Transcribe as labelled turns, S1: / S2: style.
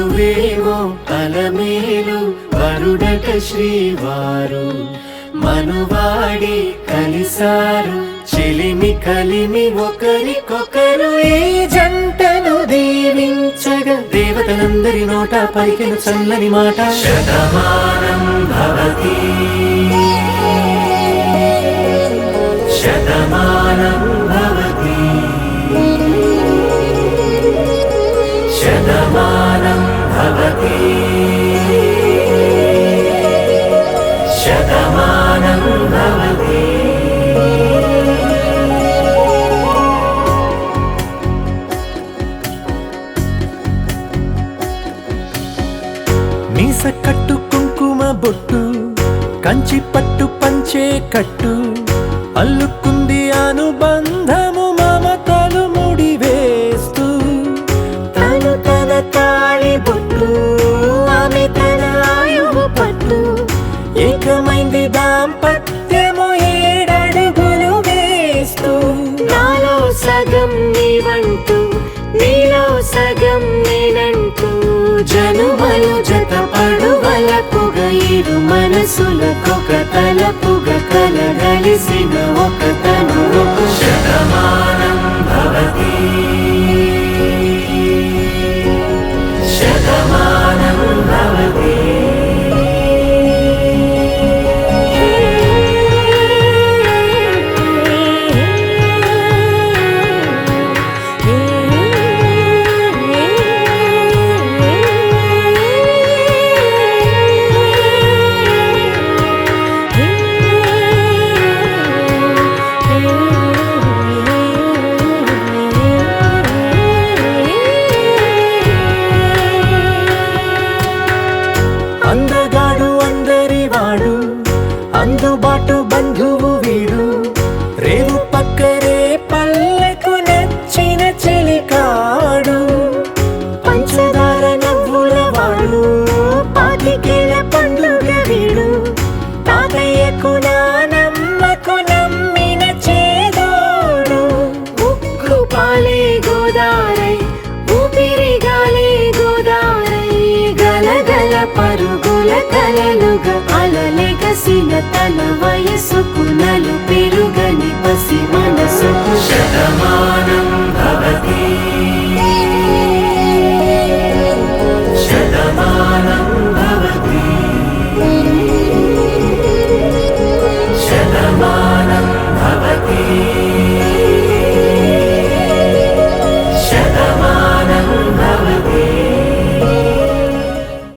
S1: మగువేమో అలమేలు వరుడట శ్రీవారు మనువాడి కలిసారు చెలిమి కలిమి ఒకరికొకరు ఈ జంటను దీవించగా దేవతలందరి నోట పలికిన చల్లని మాట శతమానం భవతి శతమానం భవతి శతమానం భవతి శతమానం భవతి మీస కట్టు కుంకుమ బొట్టు కంచి పట్టు పంచే కట్టు అల్లుకుంది అనుబంధము మమతలు ముడివేస్తూ
S2: తను తన తాళి బొట్టు ఆమె తన ఆయువు పట్టు
S1: ఏకమైంది దాంపత్యము 7 అడుగులు వేస్తూ
S2: నాలో సగం నీవంటూ నీలో సగం నేనంటూ
S1: జనుమలు జతపడువలపుగ ఇరు మనసులకొక తలపుగ కలగలిసిన ఒక తను శతమానం భవతి శతమానం భవతి అందగాడు అందరివాడు అందుబాటు బంధువు వీడు రేవు పక్కరే పల్లెకు నచ్చిన చెలికాడు
S2: పంచదార నవ్వుల వాడు పాతికేల పండుగ వీడు
S1: తాతయ్యకు నానమ్మకు నమ్మిన చేదోడు
S2: ఉక్కు పాలే గోదారై ఊపిరి గాలే గోదారై గలగల పరుగుల కలలుగా అలలెగసిన తన వయసుకు నలు పెరుగని పసి మనసుకు
S1: శతమానం భవతి